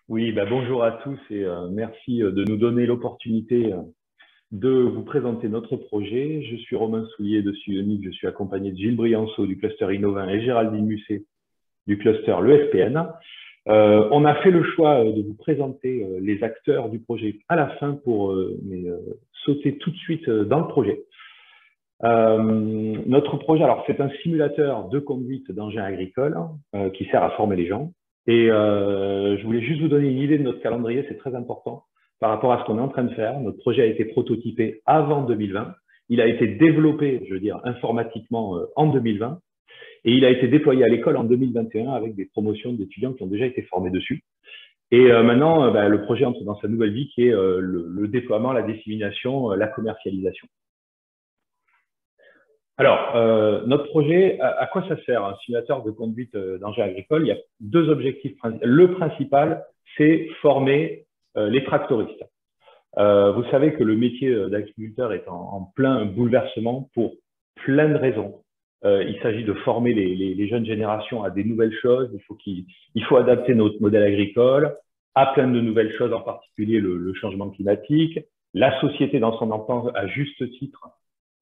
Oui, bonjour à tous et merci de nous donner l'opportunité de vous présenter notre projet. Je suis Romain Soulier de Suionic, je suis accompagné de Gilles Brianceau du cluster Innovin et Géraldine Musset du cluster l'ESPN. On a fait le choix de vous présenter les acteurs du projet à la fin pour sauter tout de suite dans le projet. Notre projet, alors c'est un simulateur de conduite d'engins agricoles qui sert à former les gens. Et je voulais juste vous donner une idée de notre calendrier, c'est très important par rapport à ce qu'on est en train de faire. Notre projet a été prototypé avant 2020. Il a été développé, je veux dire, informatiquement en 2020. Et il a été déployé à l'école en 2021 avec des promotions d'étudiants qui ont déjà été formés dessus. Et maintenant, le projet entre dans sa nouvelle vie qui est le déploiement, la dissémination, la commercialisation. Alors, notre projet, à quoi ça sert un simulateur de conduite d'engins agricoles? Il y a deux objectifs principaux. Le principal, c'est former les tractoristes. Vous savez que le métier d'agriculteur est en plein bouleversement pour plein de raisons. Il s'agit de former les jeunes générations à des nouvelles choses. Il faut adapter notre modèle agricole à plein de nouvelles choses, en particulier le changement climatique. La société dans son ensemble, à juste titre,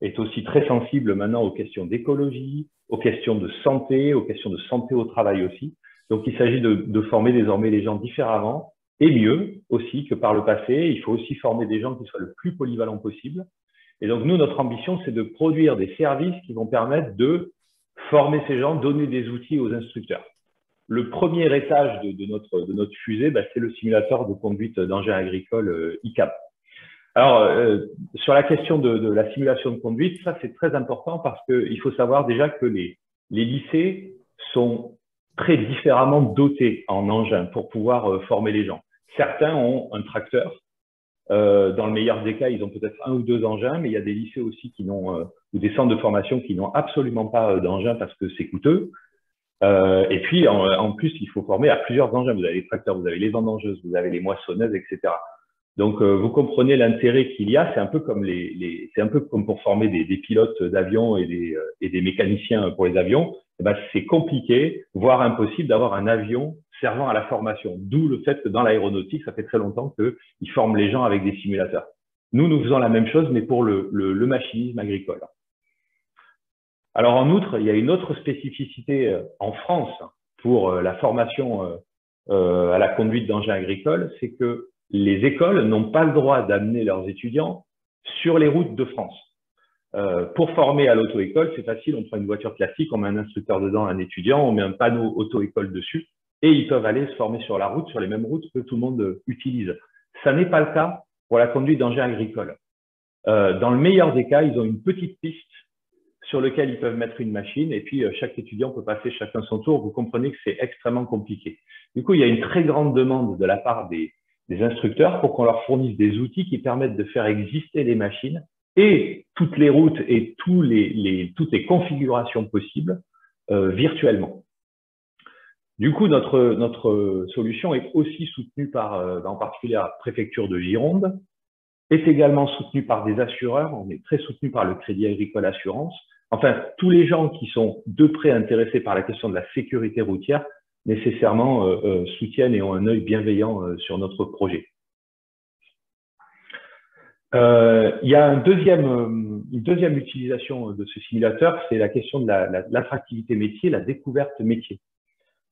est aussi très sensible maintenant aux questions d'écologie, aux questions de santé au travail aussi. Donc, il s'agit de former désormais les gens différemment et mieux aussi que par le passé. Il faut aussi former des gens qui soient le plus polyvalents possible. Et donc, nous, notre ambition, c'est de produire des services qui vont permettre de former ces gens, donner des outils aux instructeurs. Le premier étage de notre fusée, c'est le simulateur de conduite d'engins agricoles ICAP. Alors, sur la question de la simulation de conduite, ça c'est très important parce qu'il faut savoir déjà que les lycées sont très différemment dotés en engins pour pouvoir former les gens. Certains ont un tracteur. Dans le meilleur des cas, ils ont peut-être un ou deux engins, mais il y a des lycées aussi qui n'ont ou des centres de formation qui n'ont absolument pas d'engins parce que c'est coûteux. Et puis, en plus, il faut former à plusieurs engins. Vous avez les tracteurs, vous avez les vendangeuses, vous avez les moissonneuses, etc. Donc, vous comprenez l'intérêt qu'il y a. C'est un peu comme c'est un peu comme pour former des pilotes d'avions et des mécaniciens pour les avions. C'est compliqué, voire impossible d'avoir un avion servant à la formation. D'où le fait que dans l'aéronautique, ça fait très longtemps qu'ils forment les gens avec des simulateurs. Nous faisons la même chose, mais pour le machinisme agricole. Alors, en outre, il y a une autre spécificité en France pour la formation à la conduite d'engins agricoles, c'est que les écoles n'ont pas le droit d'amener leurs étudiants sur les routes de France. Pour former à l'auto-école, c'est facile, on prend une voiture classique, on met un instructeur dedans, un étudiant, on met un panneau auto-école dessus, et ils peuvent aller se former sur la route, sur les mêmes routes que tout le monde utilise. Ça n'est pas le cas pour la conduite d'engins agricoles. Dans le meilleur des cas, ils ont une petite piste sur lequel ils peuvent mettre une machine et puis chaque étudiant peut passer chacun son tour. Vous comprenez que c'est extrêmement compliqué. Du coup, il y a une très grande demande de la part des instructeurs pour qu'on leur fournisse des outils qui permettent de faire exister les machines et toutes les routes et toutes les configurations possibles virtuellement. Du coup, notre solution est aussi soutenue par, en particulier la préfecture de Gironde, est également soutenue par des assureurs. On est très soutenu par le Crédit Agricole Assurance. Enfin, tous les gens qui sont de près intéressés par la question de la sécurité routière nécessairement soutiennent et ont un œil bienveillant sur notre projet. Il y a une deuxième utilisation de ce simulateur, c'est la question de l'attractivité métier, la découverte métier.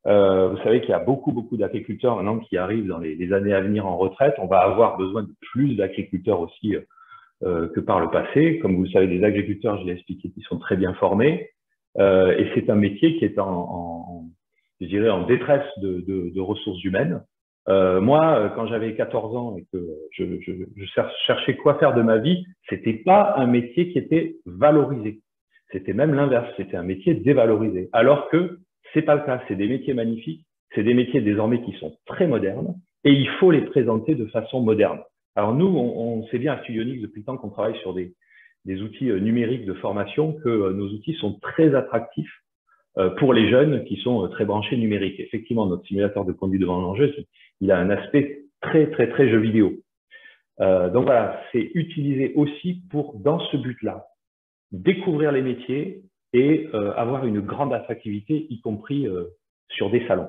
Vous savez qu'il y a beaucoup d'agriculteurs maintenant qui arrivent dans les années à venir en retraite. On va avoir besoin de plus d'agriculteurs aussi que par le passé. Comme vous le savez, les agriculteurs, je l'ai expliqué, qui sont très bien formés. Et c'est un métier qui est je dirais, en détresse de ressources humaines. Moi, quand j'avais 14 ans et que je cherchais quoi faire de ma vie, c'était pas un métier qui était valorisé. C'était même l'inverse, c'était un métier dévalorisé. Alors que c'est pas le cas, c'est des métiers magnifiques, c'est des métiers désormais qui sont très modernes et il faut les présenter de façon moderne. Alors nous, on sait bien à Suionic depuis le temps qu'on travaille sur des outils numériques de formation que nos outils sont très attractifs pour les jeunes qui sont très branchés numériques. Effectivement, notre simulateur de conduite devant l'enjeu, il a un aspect très jeu vidéo. Donc voilà, c'est utilisé aussi dans ce but-là, découvrir les métiers et avoir une grande attractivité, y compris sur des salons.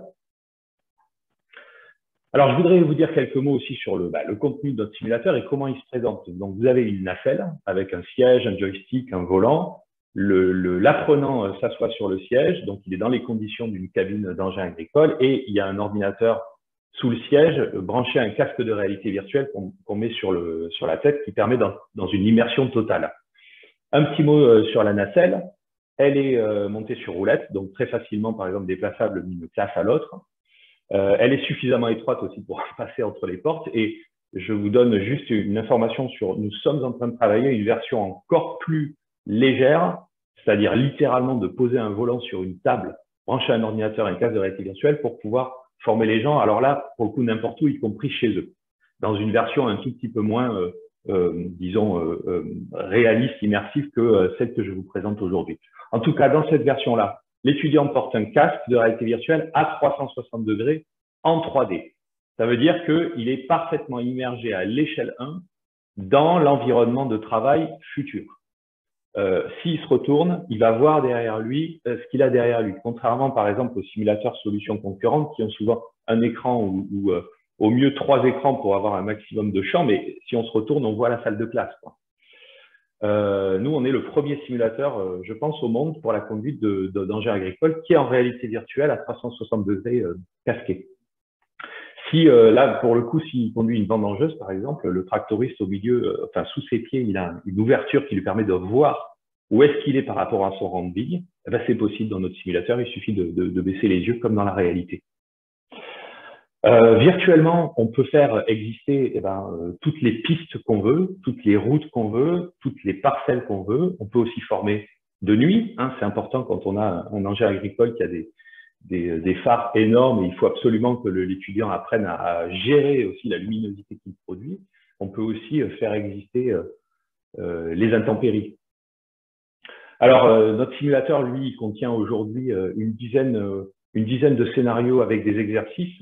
Alors, je voudrais vous dire quelques mots aussi sur le contenu de notre simulateur et comment il se présente. Donc, vous avez une nacelle avec un siège, un joystick, un volant. L'apprenant s'assoit sur le siège, donc il est dans les conditions d'une cabine d'engin agricole et il y a un ordinateur sous le siège branché à un casque de réalité virtuelle qu'on met sur la tête qui permet dans une immersion totale. Un petit mot sur la nacelle. Elle est montée sur roulette, donc très facilement, par exemple, déplaçable d'une classe à l'autre. Elle est suffisamment étroite aussi pour passer entre les portes. Et je vous donne juste une information sur, nous sommes en train de travailler une version encore plus légère, c'est-à-dire littéralement de poser un volant sur une table, brancher un ordinateur et un casque de réalité virtuelle pour pouvoir former les gens. Alors là, pour le coup, n'importe où, y compris chez eux, dans une version un tout petit peu moins, disons, réaliste, immersive que celle que je vous présente aujourd'hui. En tout cas, dans cette version-là, l'étudiant porte un casque de réalité virtuelle à 360 degrés en 3D. Ça veut dire qu'il est parfaitement immergé à l'échelle 1 dans l'environnement de travail futur. S'il se retourne, il va voir derrière lui ce qu'il a derrière lui. Contrairement, par exemple, aux simulateurs solutions concurrentes qui ont souvent un écran ou au mieux 3 écrans pour avoir un maximum de champ, mais si on se retourne, on voit la salle de classe, quoi. Nous, on est le premier simulateur, je pense, au monde pour la conduite d'engins agricoles qui est en réalité virtuelle à 360 degrés casqué. Si là, pour le coup, s'il conduit une vendangeuse, par exemple, le tractoriste au milieu, enfin sous ses pieds, il a une ouverture qui lui permet de voir où est-ce qu'il est par rapport à son rang de vigne. Eh ben, c'est possible dans notre simulateur, il suffit de baisser les yeux comme dans la réalité. Virtuellement, on peut faire exister toutes les pistes qu'on veut, toutes les routes qu'on veut, toutes les parcelles qu'on veut. On peut aussi former de nuit. Hein, c'est important quand on a un engin agricole qui a des phares énormes et il faut absolument que l'étudiant apprenne à gérer aussi la luminosité qu'il produit. On peut aussi faire exister les intempéries. Alors, notre simulateur, lui, il contient aujourd'hui une dizaine de scénarios avec des exercices,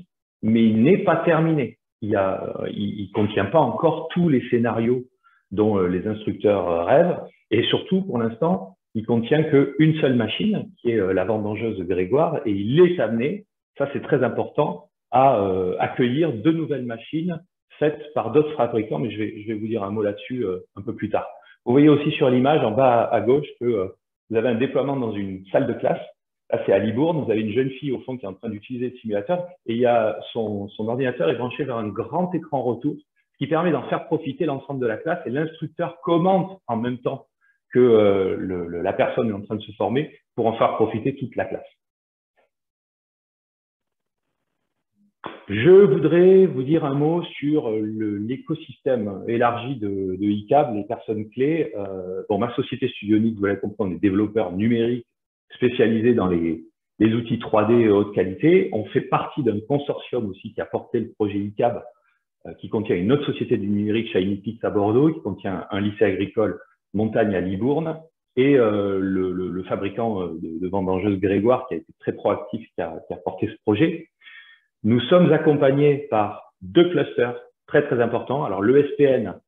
mais il n'est pas terminé. Il contient pas encore tous les scénarios dont les instructeurs rêvent. Et surtout, pour l'instant, il contient qu'une seule machine, qui est la vendangeuse Grégoire, et il est amené, ça c'est très important, à accueillir de nouvelles machines faites par d'autres fabricants, mais je vais vous dire un mot là-dessus un peu plus tard. Vous voyez aussi sur l'image en bas à gauche que vous avez un déploiement dans une salle de classe. Là, c'est à Libourne. Vous avez une jeune fille au fond qui est en train d'utiliser le simulateur et il y a son ordinateur est branché vers un grand écran retour, ce qui permet d'en faire profiter l'ensemble de la classe et l'instructeur commente en même temps que la personne est en train de se former pour en faire profiter toute la classe. Je voudrais vous dire un mot sur l'écosystème élargi de ICAB, les personnes clés. Bon, ma société Studionic, vous l'avez compris, on est développeur numérique spécialisé dans les outils 3D haute qualité. On fait partie d'un consortium aussi qui a porté le projet ICAB, qui contient une autre société du numérique, Shiny Peaks à Bordeaux, qui contient un lycée agricole Montagne à Libourne, et le fabricant de vendangeuses Grégoire, qui a été très proactif, qui a porté ce projet. Nous sommes accompagnés par 2 clusters très, très importants. Alors, le SPN,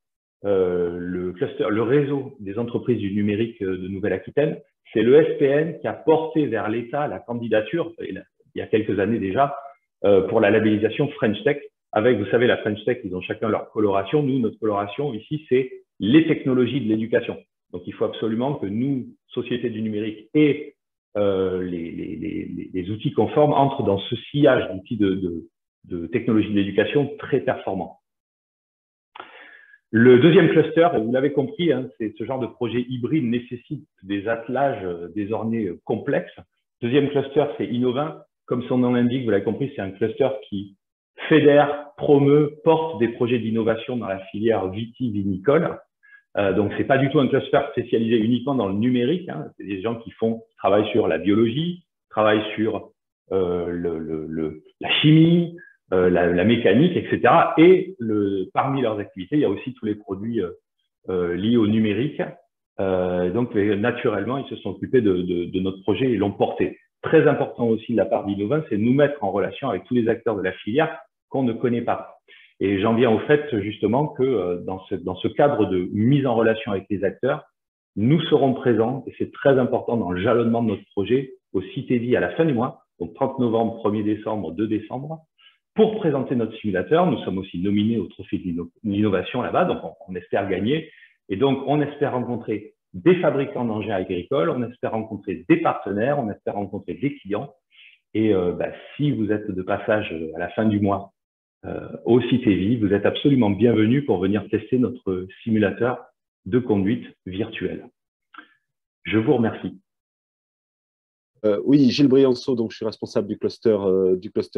le réseau des entreprises du numérique de Nouvelle-Aquitaine, c'est le SPN qui a porté vers l'État la candidature, il y a quelques années déjà, pour la labellisation French Tech. Avec, vous savez, la French Tech, ils ont chacun leur coloration. Nous, notre coloration ici, c'est les technologies de l'éducation. Donc, il faut absolument que nous, société du numérique et les outils conformes entrent dans ce sillage d'outils de technologie de l'éducation très performants. Le deuxième cluster, vous l'avez compris, hein, c'est ce genre de projet hybride nécessite des attelages désormais complexes. Deuxième cluster, c'est Innovin. Comme son nom l'indique, vous l'avez compris, c'est un cluster qui fédère, promeut, porte des projets d'innovation dans la filière vitivinicole. Donc, c'est pas du tout un cluster spécialisé uniquement dans le numérique. Hein. C'est des gens qui travaillent sur la biologie, travaillent sur la chimie, la mécanique, etc. Et parmi leurs activités, il y a aussi tous les produits liés au numérique. Donc, naturellement, ils se sont occupés de notre projet et l'ont porté. Très important aussi de la part d'Innovin, c'est de nous mettre en relation avec tous les acteurs de la filière qu'on ne connaît pas. Et j'en viens au fait justement que dans ce cadre de mise en relation avec les acteurs, nous serons présents, et c'est très important dans le jalonnement de notre projet, au CITEVI à la fin du mois, donc 30 novembre, 1er décembre, 2 décembre, pour présenter notre simulateur. Nous sommes aussi nominés au Trophée de l'innovation là-bas, donc on espère gagner. Et donc, on espère rencontrer des fabricants d'engins agricoles, on espère rencontrer des partenaires, on espère rencontrer des clients. Et si vous êtes de passage à la fin du mois au site EVI, vous êtes absolument bienvenus pour venir tester notre simulateur de conduite virtuelle. Je vous remercie. Oui, Gilles Brianceau, donc je suis responsable du cluster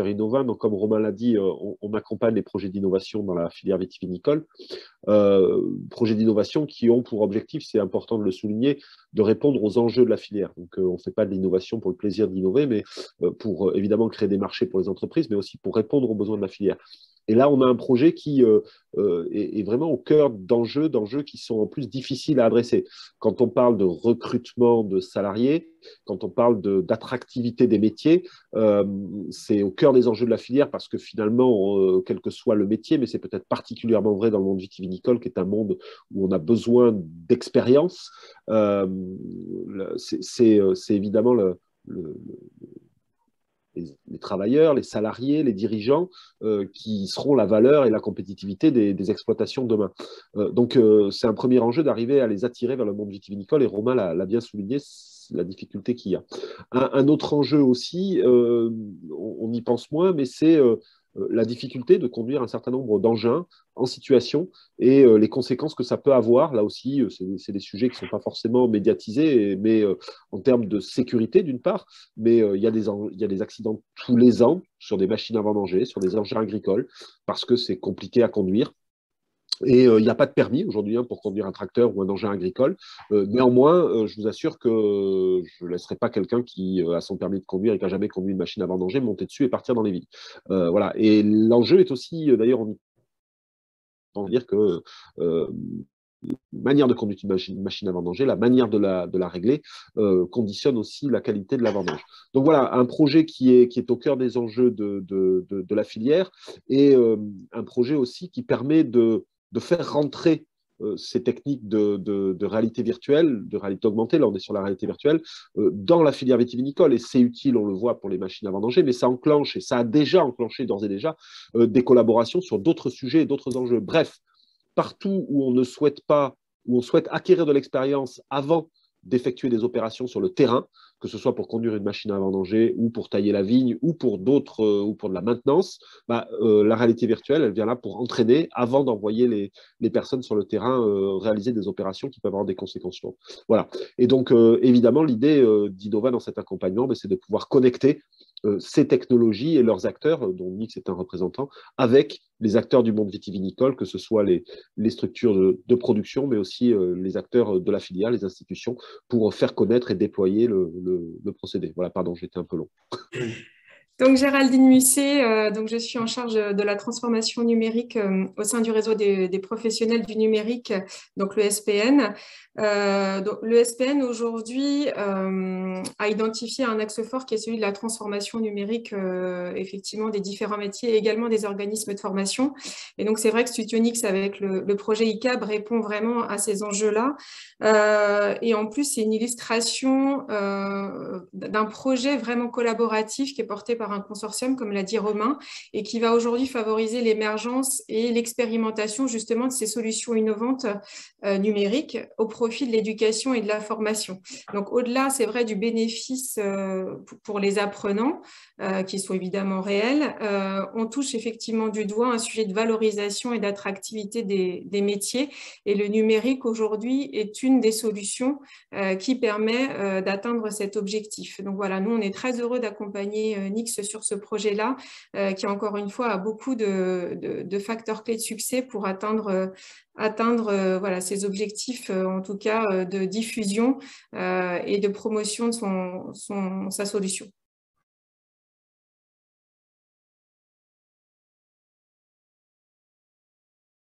Innova. Donc, comme Romain l'a dit, on accompagne les projets d'innovation dans la filière vitivinicole. Projets d'innovation qui ont pour objectif, c'est important de le souligner, de répondre aux enjeux de la filière. Donc, on ne fait pas de l'innovation pour le plaisir d'innover, mais pour évidemment créer des marchés pour les entreprises, mais aussi pour répondre aux besoins de la filière. Et là, on a un projet qui est vraiment au cœur d'enjeux qui sont en plus difficiles à adresser. Quand on parle de recrutement de salariés, quand on parle d'attractivité des métiers, c'est au cœur des enjeux de la filière parce que finalement, quel que soit le métier, mais c'est peut-être particulièrement vrai dans le monde vitivinicole, qui est un monde où on a besoin d'expérience, c'est évidemment les travailleurs, les salariés, les dirigeants qui seront la valeur et la compétitivité des exploitations demain. Donc, c'est un premier enjeu d'arriver à les attirer vers le monde vitivinicole et Romain l'a bien souligné, la difficulté qu'il y a. Un autre enjeu aussi, on y pense moins, mais c'est la difficulté de conduire un certain nombre d'engins en situation et les conséquences que ça peut avoir. Là aussi, c'est des sujets qui ne sont pas forcément médiatisés, mais en termes de sécurité d'une part, mais il y a des accidents tous les ans sur des machines à vendanger, sur des engins agricoles, parce que c'est compliqué à conduire. Et il n'y a pas de permis aujourd'hui pour conduire un tracteur ou un engin agricole. Néanmoins, je vous assure que je ne laisserai pas quelqu'un qui a son permis de conduire et qui n'a jamais conduit une machine à vendanger monter dessus et partir dans les villes. Voilà. Et l'enjeu est aussi, d'ailleurs, on peut dire que manière de conduire une machine à vendanger, la manière de la régler conditionne aussi la qualité de la vendange. Donc voilà, un projet qui est au cœur des enjeux de la filière et un projet aussi qui permet de faire rentrer ces techniques de réalité virtuelle, de réalité augmentée, là on est sur la réalité virtuelle, dans la filière vitivinicole. Et c'est utile, on le voit pour les machines à vendanger, mais ça enclenche, et ça a déjà enclenché d'ores et déjà, des collaborations sur d'autres sujets et d'autres enjeux. Bref, partout où on ne souhaite pas, où on souhaite acquérir de l'expérience avant d'effectuer des opérations sur le terrain, que ce soit pour conduire une machine à vendanger ou pour tailler la vigne ou pour d'autres ou pour de la maintenance, la réalité virtuelle, elle vient là pour entraîner avant d'envoyer les personnes sur le terrain réaliser des opérations qui peuvent avoir des conséquences lourdes. Voilà. Et donc, évidemment, l'idée d'Innova dans cet accompagnement, c'est de pouvoir connecter ces technologies et leurs acteurs, dont Nix est un représentant, avec les acteurs du monde vitivinicole, que ce soit les structures de production, mais aussi les acteurs de la filière, les institutions, pour faire connaître et déployer le procédé. Voilà, pardon, j'étais un peu long. Donc, Géraldine Musset, donc je suis en charge de la transformation numérique au sein du réseau des professionnels du numérique, donc le SPN. Donc, le SPN aujourd'hui a identifié un axe fort qui est celui de la transformation numérique, effectivement, des différents métiers et également des organismes de formation. Et donc, c'est vrai que Stutionix, avec le projet ICAB, répond vraiment à ces enjeux-là. Et en plus, c'est une illustration d'un projet vraiment collaboratif qui est porté par un consortium, comme l'a dit Romain, et qui va aujourd'hui favoriser l'émergence et l'expérimentation justement de ces solutions innovantes numériques au profit de l'éducation et de la formation. Donc, au-delà, c'est vrai, du bénéfice pour les apprenants, qui sont évidemment réels, on touche effectivement du doigt un sujet de valorisation et d'attractivité des métiers. Et le numérique, aujourd'hui, est une des solutions qui permet d'atteindre cet objectif. Donc, voilà, nous, on est très heureux d'accompagner Nix sur ce projet-là, qui, encore une fois, a beaucoup de facteurs clés de succès pour atteindre voilà, ces objectifs, en tout cas, de diffusion et de promotion de sa solution.